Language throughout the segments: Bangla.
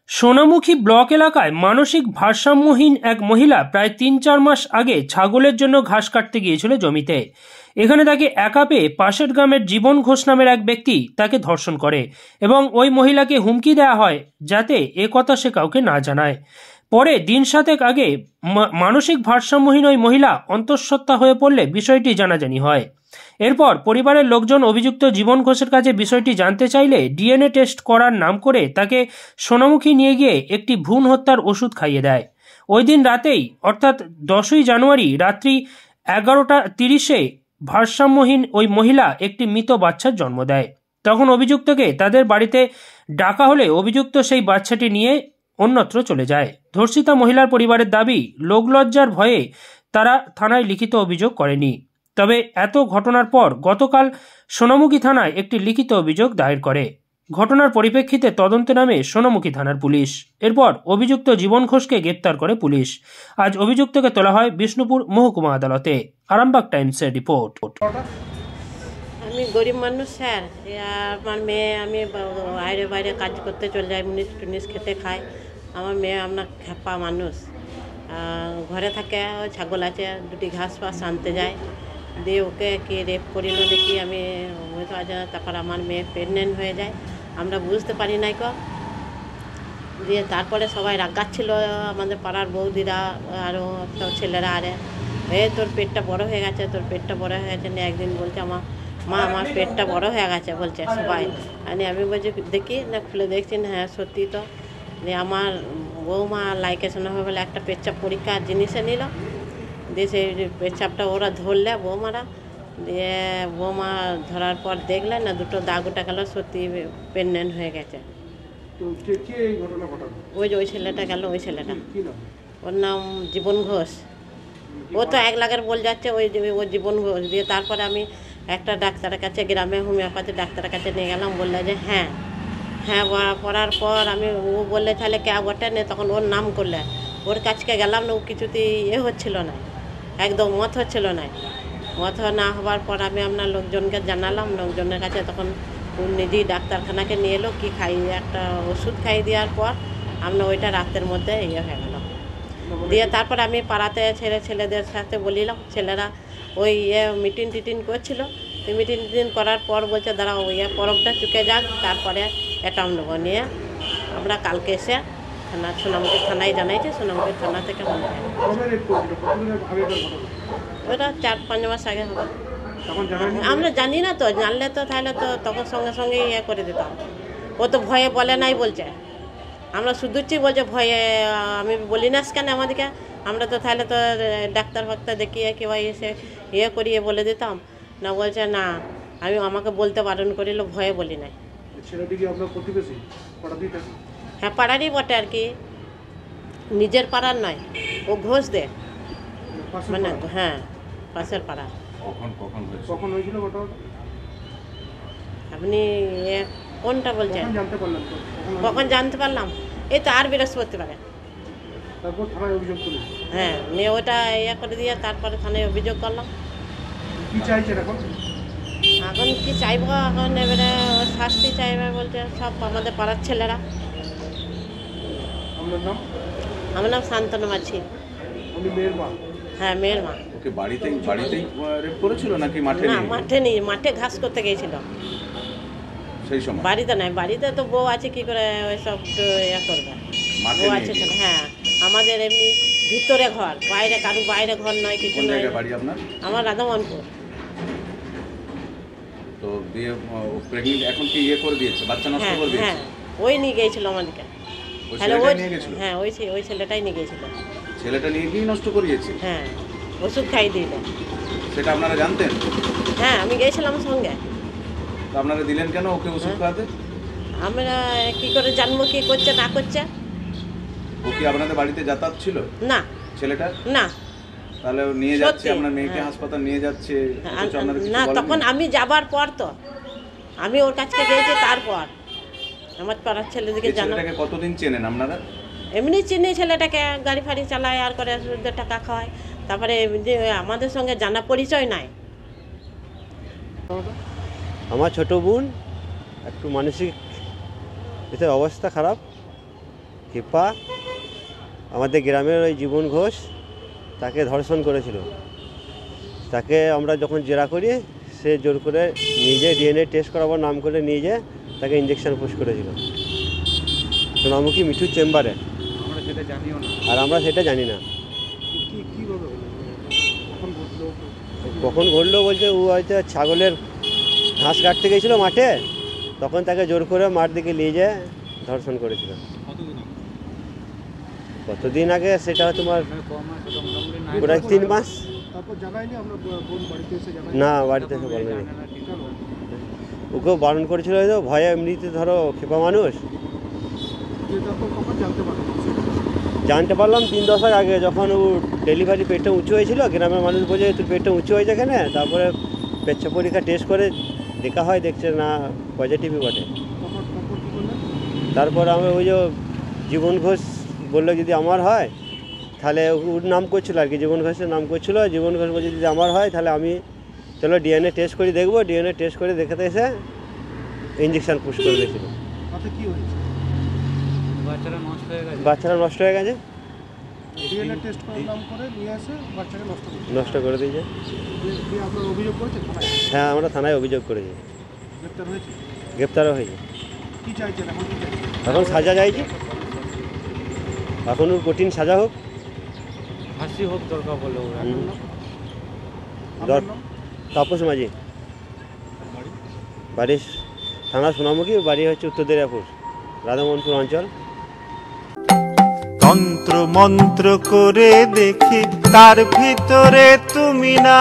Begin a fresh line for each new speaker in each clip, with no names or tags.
সোনামুখী ব্লক এলাকায় মানসিক ভারসাম্যহীন এক মহিলা প্রায় ৩-৪ মাস আগে ছাগলের জন্য ঘাস কাটতে গিয়েছিল জমিতে। এখানে তাকে একা পেয়ে পাশের গ্রামের জীবন ঘোষ নামের এক ব্যক্তি তাকে ধর্ষণ করে এবং ওই মহিলাকে হুমকি দেওয়া হয় যাতে এ কথা সে কাউকে না জানায়। পরে দিন ৭ আগে মানসিক ভারসাম্যহীন ওই মহিলা অন্তঃসত্ত্বা হয়ে পড়লে বিষয়টি জানাজানি হয়। এরপর পরিবারের লোকজন অভিযুক্ত জীবন ঘোষের কাছে বিষয়টি জানতে চাইলে ডিএনএ টেস্ট করার নাম করে তাকে সোনামুখী নিয়ে গিয়ে একটি ভ্রূণ হত্যার ওষুধ খাইয়ে দেয়। ওই দিন রাতেই অর্থাৎ ১০ই জানুয়ারি রাত্রি ১১:৩০ ভারসাম্যহীন ওই মহিলা একটি মৃত বাচ্চার জন্ম দেয়। তখন অভিযুক্তকে তাদের বাড়িতে ডাকা হলে অভিযুক্ত সেই বাচ্চাটি নিয়ে অন্যত্র চলে যায়। ধর্ষিতা মহিলার পরিবারের দাবি, লোকলজ্জার ভয়ে তারা থানায় লিখিত অভিযোগ করেনি। তবে এত ঘটনার পর গতকাল সোনামুখী থানায় একটি লিখিত অভিযোগ দায়ের করে। ঘটনার পরিপ্রেক্ষিতে তদন্তে নামে সোনামুখী থানার পুলিশ। এরপর অভিযুক্ত জীবন ঘোষকে গ্রেপ্তার করে পুলিশ। আজ অভিযুক্তকে তোলা হয় বিষ্ণুপুর মহকুমা আদালতে। আরামবাগ টাইমসের রিপোর্ট।
আমি গরিব মানুষ স্যার, আমার মেয়ে, আমি বাইরে বাইরে কাজ করতে চলে যাই, মুনিশ টুনিশ খেতে খাই। আমার মেয়ে আপনার খেপা মানুষ, ঘরে থাকে, ওই ছাগল আছে, দুটি ঘাস ফাস আনতে যায়, দিয়ে ওকে কি রেপ করিল নাকি আমি হয়তো আজ। তারপর আমার মেয়ে প্রেগনেন্ট হয়ে যায়, আমরা বুঝতে পারি নাই কো। দিয়ে তারপরে সবাই রাগাচ্ছিল, আমাদের পাড়ার বৌদিরা আরও ছেলেরা, আরে তোর পেটটা বড় হয়ে গেছে, তোর পেটটা বড় হয়ে গেছে। নিয়ে একদিন বলছে মা আমার পেটটা বড় হয়ে গেছে বলছে সবাই। আমি বলছি দেখি না, খুলে দেখছি না, হ্যাঁ সত্যি তো। দিয়ে আমার বৌমা লাইকেশন হবে বলে একটা পেচ্ছাপ পরীক্ষার জিনিসে নিল, দিয়ে সেই পেচ্ছাপটা ওরা ধরলে বৌমারা, দিয়ে বৌমা ধরার পর দেখলে না দুটো দাগ উঠে গেল, সত্যি প্রেগনেন্ট হয়ে গেছে। ওই যে ওই ছেলেটা গেল, ওই ছেলেটা, ওর নাম জীবন ঘোষ। ও তো 1 লাখের বল যাচ্ছে, ওই জীবন ঘোষ। দিয়ে তারপরে আমি একটা ডাক্তারের কাছে, গ্রামে হোমিওপ্যাথি ডাক্তারের কাছে নিয়ে গেলাম, বললে যে হ্যাঁ পড়ার পর আমি, ও বললে তাহলে কে বটে নেই, তখন ওর নাম করলে, ওর কাছকে গেলাম না, ও কিছুতেই হচ্ছিল না, একদম মত হচ্ছিল না। মত না হওয়ার পর আমি আপনার লোকজনকে জানালাম, লোকজনের কাছে তখন ও নিজেই ডাক্তারখানাকে নিয়ে এলো, কি খাইয়ে একটা ওষুধ খাইয়ে দেওয়ার পর আপনার ওইটা রাতের মধ্যে হয়ে গেল। দিয়ে তারপর আমি পাড়াতে ছেলেদের সাথে বলিলাম, ছেলেরা ওই মিটিং টিটিং করছিল, মিটিং টিটিং করার পর বলছে দাঁড়াও ওই পরবটা চুকে যাক, তারপরে এটা নেবো। নিয়ে আমরা কালকে এসে সোনামুখী থানায় জানাইছে, সোনামুখী থানা থেকে ওটা 4-5 মাস আগে হবে। আমরা জানি না তো, জানলে তো তাহলে তো তখন সঙ্গে সঙ্গে করে দিতাম। ও তো ভয়ে বলে নাই বলছে, আমরা শুধুচ্ছি বলছে ভয়ে। আমি বলি না কেন আমাদেরকে, আমরা তো তাহলে তো ডাক্তার ফাক্তার দেখিয়ে কেউ এসে করিয়ে বলে দিতাম না। বলছে না, আমাকে বলতে বারণ করিল, ভয়ে বলি নাই। হ্যাঁ পাড়ারই বটে আর কি, নিজের পাড়ার নয়, ও ঘোষ দে মানে, হ্যাঁ পাশের পাড়া। আপনি কোনটা বলছেন? কখন জানতে পারলাম? এই তো আর বৃহস্পতিবারে। হ্যাঁ নিয়ে ওটা করে দিয়ে তারপরে থানায় অভিযোগ করলাম। এখন কি চাইবো, এখন এবারে শাস্তি চাইবে বলছে সব আমাদের পাড়ার ছেলেরা। আমার নাম শান্তনু মাঝি। হ্যাঁ মেয়ের মা।
ওকে বাড়িতেই রেপ করেছিল নাকি মাঠে?
না মাঠে নেই, মাঠে ঘাস করতে গিয়েছিল সেই সময়। বাড়িতে নাই, বাড়িতে তো বউ আছে, কি করে ওই সব করবে, বউ আছে। হ্যাঁ আমাদের এমনি ভিতরে ঘর, বাইরে কারু বাইরে ঘর নয়, কিছু নয়। আমার রাধামোহনপুর।
তো দিয়ে প্রেগনেন্ট, এখন কি করে দিয়েছে, বাচ্চা নষ্ট করে দিয়েছে?
হ্যাঁ ওই নিয়ে গিয়েছিল আমাদেরকে। হ্যাঁ ওই ছেলেটাই নিয়ে গিয়েছিল।
ছেলেটা নিয়ে গিয়ে নষ্ট করিয়েছে?
হ্যাঁ ওষুধ খাইয়ে দিল।
সেটা আপনারা জানতেন?
হ্যাঁ আমি গিয়েছিলাম সঙ্গে।
আপনারা দিলেন কেন ওকে ওষুধ খাওয়াতে?
আমরা কি করে জানবো কি করছে না করছে।
ও কি আপনাদের বাড়িতে যাতায়াত ছিল?
না।
ছেলেটা না? তাহলে নিয়ে যাচ্ছে, আপনার মেয়েকে হাসপাতাল নিয়ে যাচ্ছে
না, তখন আমি যাবার পর তো আমি ওর কাছে গিয়েছি, তারপর আমার পাড়ার ছেলেদেরকে জানা।
ছেলেটাকে কতদিন চেনেন আপনারা?
এমনি চিনি, ছেলেটাকে গাড়ি ফাড়ি চালায় আর করে টাকা খাওয়ায়, তারপরে আমাদের সঙ্গে জানা পরিচয় নাই।
আমার ছোট বোন একটু মানসিক অবস্থা খারাপ, খেপা আমাদের গ্রামের ওই জীবন ঘোষ তাকে ধর্ষণ করেছিল। তাকে আমরা যখন জেরা করি, সে জোর করে নিজে ডিএনএ টেস্ট করাবার নাম করে নিয়ে যেয়ে তাকে ইঞ্জেকশন পুশ করেছিল সোনামুখী মিঠুর চেম্বারে। আর আমরা সেটা জানি না কখন ঘটলো। বলছে ও হয়তো ছাগলের ঘাস কাটতে গেছিলো মাঠে, তখন তাকে জোর করে মাঠ দিকে নিয়ে যেয়ে ধর্ষণ করেছিল। কতদিন আগে সেটা তোমার প্রায় 3 মাস। না, বাড়িতে এসে বলেনি। ওকেও বারণ করেছিল হয়তো, ভয়ে এমনিতে ধরো খেপা মানুষ। জানতে পারলাম 3-10 আগে, যখন ও ডেলিভারি পেটটা উঁচু হয়েছিল। গ্রামের মানুষ বলছে তোর পেটটা উঁচু হয়েছে কেন? তারপরে পেচ্ছা পরীক্ষা টেস্ট করে দেখা হয়, দেখছে না পজিটিভই বটে। তারপর আমি ওই যে জীবন ঘোষ বললো যদি আমার হয় তাহলে, ওর নাম করছিল আর কি, জীবন ঘোষের নাম করছিল। জীবন ঘোষ বলছে যদি আমার হয় তাহলে আমি চলো ডিএনএ টেস্ট করে দেখবো। ডিএনএ টেস্ট করে দেখাতে এসে ইঞ্জেকশন পুশ করে দিয়েছিল। বাচ্চারা নষ্ট হয়ে গেছে, নষ্ট করে দিয়েছে। হ্যাঁ, আমরা থানায় অভিযোগ করেছি, গ্রেপ্তারও হয়েছে। এখন সাজা চাইছি, এখন ওর কঠিন সাজা হোক, ফাঁসি হোক দরকার বলে। তাপস মাঝি, বাড়ি থানা সোনামুখী, বাড়ি হচ্ছে উত্তর দিনাজপুর, রাধামোহনপুর অঞ্চল।
তন্ত্র মন্ত্র করে দেখি তার ভিতরে তুমি না।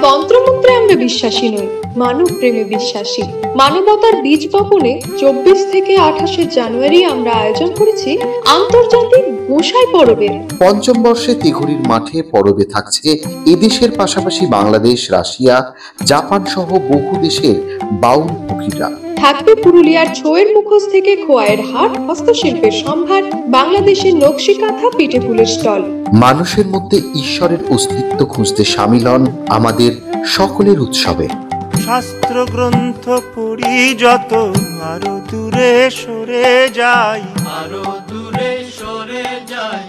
তন্ত্রমন্ত্রে আমরা বিশ্বাসী নই, মানব প্রেমে বিশ্বাসী। মানবতার বীজ বপনে 24 থেকে 28 জানুয়ারি আমরা আয়োজন করেছি আন্তর্জাতিক গোসাই পরবের।
পঞ্চম বর্ষে তিঘুরির মাঠে পরবে থাকছে এদেশের পাশাপাশি বাংলাদেশ, রাশিয়া, জাপান সহ বহু দেশের বাউল পুকিরা।
থাকবে পুরুলিয়ার ছোয়ের মুখোশ থেকে খোয়াইয়ের হাট, হস্তশিল্পের সম্ভার, বাংলাদেশের নকশি কাঁথা, পিঠে ফুলের স্টল।
মানুষের মধ্যে ঈশ্বরের অস্তিত্ব খুঁজতে সামিল হন আমাদের সকলের উৎসবে।
শাস্ত্র গ্রন্থ পড়ি যত, আরো দূরে সরে যাই, আরো দূরে সরে যাই।